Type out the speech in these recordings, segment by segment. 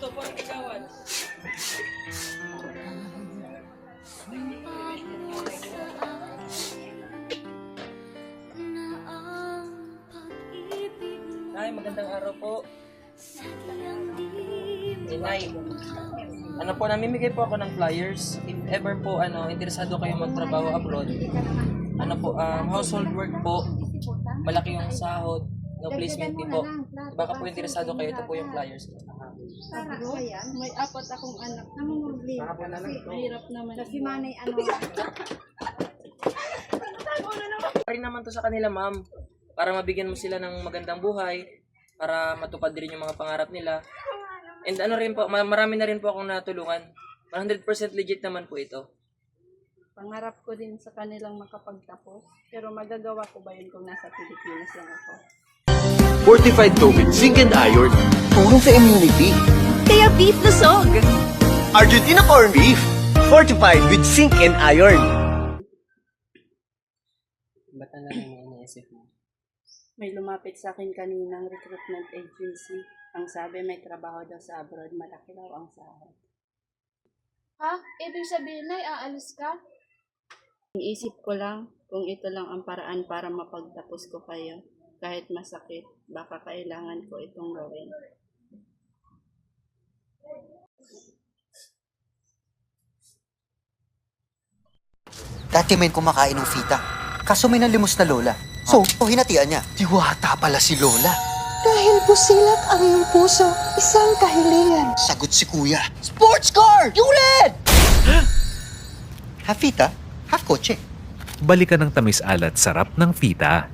Ito po ang kagawad. Nay, magandang araw po. Nay, ano po, namimigay po ako ng flyers. If ever po, interesado kayo magtrabaho abroad, household work po, malaki yung sahod, no placement fee po. Baka po interesado kayo, ito po yung flyers. Para ko yan, may apat akong anak. Namumugli. Mahirap naman. Kasi manay Rin naman to sa kanila, ma'am, para mabigyan mo sila ng magandang buhay, para matupad din yung mga pangarap nila. And rin po, marami na rin po akong natulungan. 100% legit naman po ito. Pangarap ko din sa kanilang makapagtapos. Pero magagawa ko ba yun kung nasa Pilipinas lang ako? Fortified to with zinc and iron. Tulong sa immunity. Kaya beef lusog. Argentina corned beef. Fortified with zinc and iron. Ba't na lang yung iniisip mo? May lumapit sa akin kaninang recruitment agency. Ang sabi may trabaho daw sa abroad, malaki daw ang sahod. Ha? Ibig sabihin na aalis ka? Iisip ko lang kung ito lang ang paraan para mapagtapos ko kayo. Kahit masakit, baka kailangan ko itong gawin. Dati may kumakain ng fita. Kaso may nalimos na lola. So, hinatian niya. Diwata pala si Lola. Dahil busilak ang iyong puso, isang kahilingan. Sagot si kuya. Sports car! Yulet! Half fita, half kotse. Balikan ng tamis alat sarap ng fita.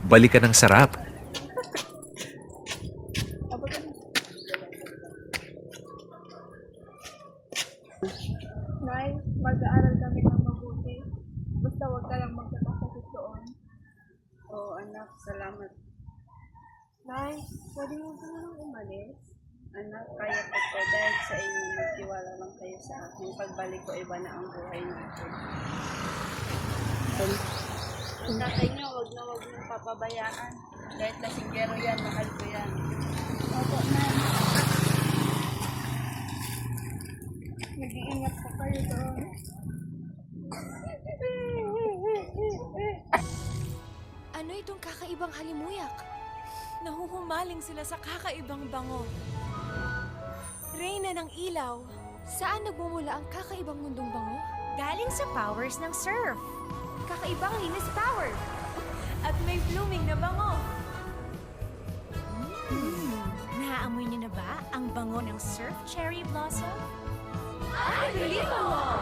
Balikan ng sarap. Nay, mag-aaral kami ng mabuti. Basta huwag ka lang magkakasakit doon. Oo anak, salamat. Nay, pwede mo ka na lang umalis? Anak, kaya ko to dahil sa inyo nagtiwala lang kayo sa akin. Pagbalik ko, iba na ang buhay natin. Ang tatay niyo, huwag niyong papabayaan. Kahit lasinggero yan, mahal ko yan. Opo, Nay. Nag-iingat pa kayo doon. Ano itong kakaibang halimuyak? Nahuhumaling sila sa kakaibang bango. Reyna ng ilaw. Saan nagmumula ang kakaibang mundong bango? Galing sa powers ng surf. Kakaibang linis power. At may blooming na bango. Naaamoy niyo na ba ang bango ng surf cherry blossom? Ay, bilito mo!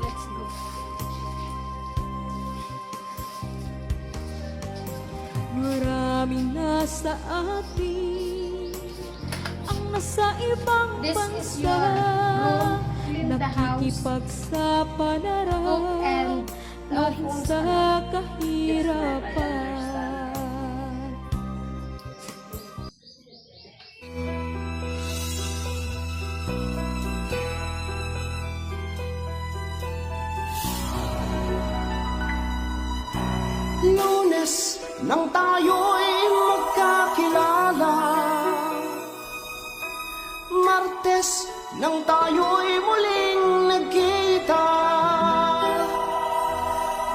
Let's go. Maraming nasa atin ang nasa ibang This is bansa, your room, clean the house, nakikipagsapalaran cook, and dahil sa kahirapan. Lunes nang tayo'y magkakilala, Martes nang tayo'y muling nagkita,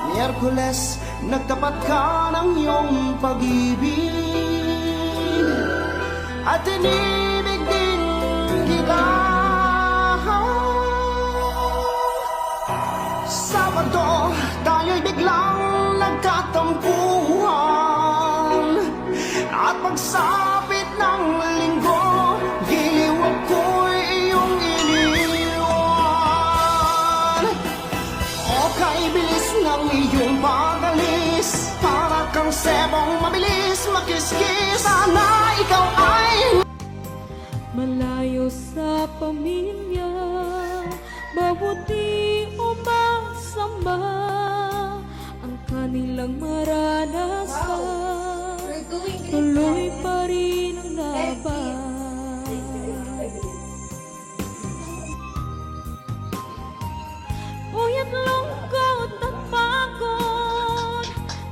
Miyerkules nagtapat ka ng iyong pag-ibig, at inibig din kita. Sabado tayo'y biglang nagkatampuhan, at pagsapit ng linggo, giliw ako'y iyong iniwan. O kay bilis ang iyong pag-alis. Para kang sebong mabilis makiskis. Sana ikaw ay Malayo sa pamilya, mabuti o masama ang kanilang maranasan, tuloy pa rin ang laban. Puyat lungkot at pagod,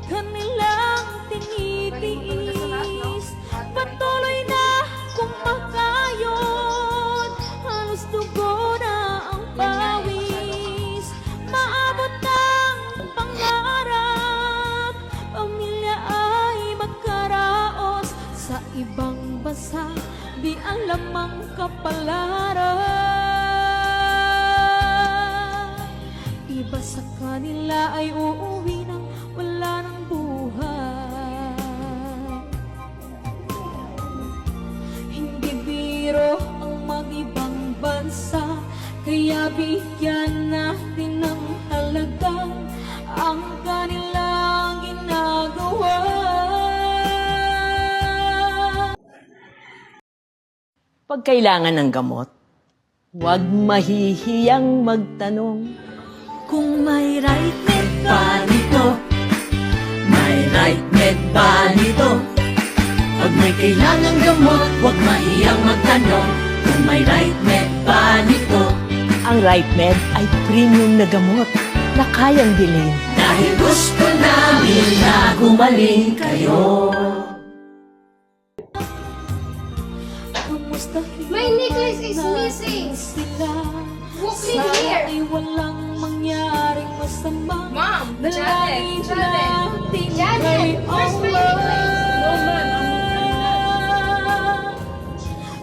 kanilang tinitiis, patuloy na kumakayod, halos dugo na ang pawis, maabot ng pangarap, pamilya ay magkaraos, sa ibang bansa di alam ang kapalaran. Iba sa kanila ay uuwi nang wala ng buhay. Hindi biro ang mag-ibang bansa, kaya bigyan natin ng halaga ang kanilang ginagawa. Pag kailangan ng gamot, huwag mahihiyang magtanong. Kung may right med ba nito? May right med ba nito? Pag may kailangan gamot, huwag mahihiyang magtanong. Kung may right med ba nito? Ang right med ay premium na gamot na kayang bilhin. Dahil gusto namin na gumaling kayo. My necklace is missing. Walk in here. Ay walang mangyaring masama. Mom, Janet, Janet, where's my necklace?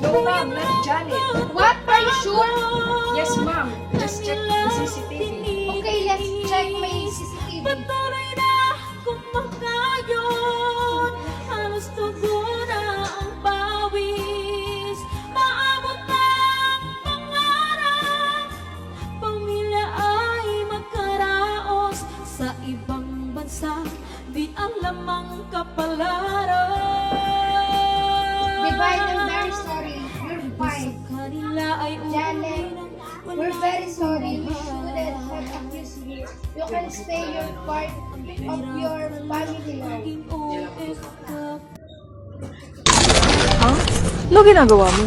No, ma'am, not Janet. What? Are you sure? Yes, ma'am. Just check the CCTV. Okay, let's check my CCTV. Patuloy na kumakayod, halos tugo na ang pawis, maabot ng pangarap, pamilya ay magkaraos, sa ibang bansa di alam ang kapalaran. Divine, I'm very sorry. You're fine. Sa kanila ay Janet, we're very sorry. We shouldn't have accused you. You can stay your part of your family now. Ano ginagawa mo?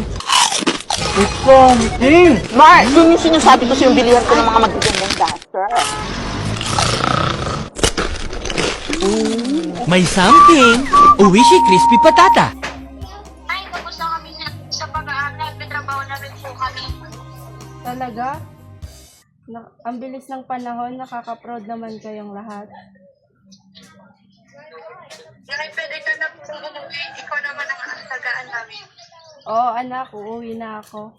Mark, yun yung sinasabi ko sa yung bilihan ko ng mga magagandang dancer. May something. Uwishi crispy patata. Ay, kamusta kami sa pag-aaral? May trabaho na rin po kami. Talaga? Ang bilis ng panahon, nakaka-proud naman kayong lahat. Nay, pwede ka na po umuwi. Ikaw naman ang alagaan namin. Oo, anak, uuwi na ako.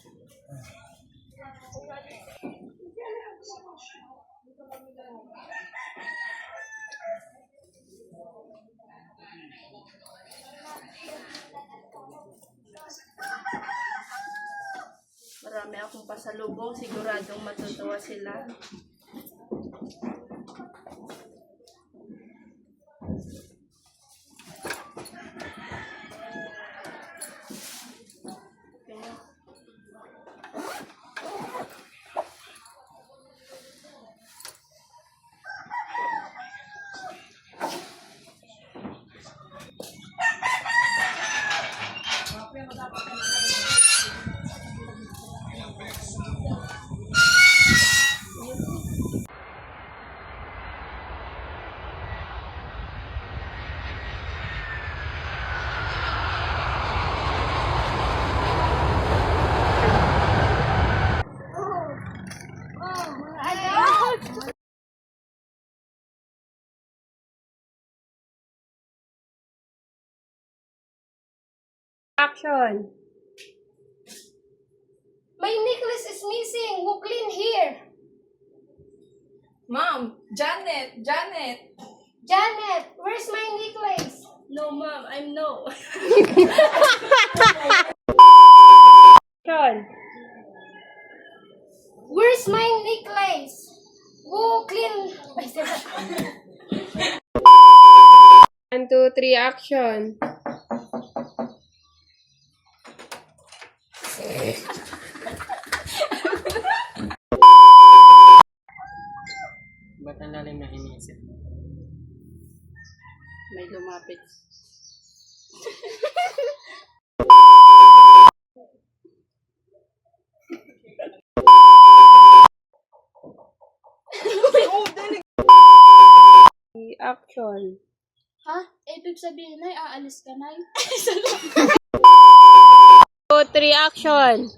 Marami akong pasalubong, siguradong matutuwa sila. Action! My necklace is missing. Who clean here? Mom, Janet, Janet. Janet, where's my necklace? No, Mom, I'm no. Where's my necklace? Go, clean. 1, 2, 3, action. Ba't ang lalim na iniisip? May lumapit. Action. Ha? Ibig sabihin na, aalis ka na. 2, 3, action.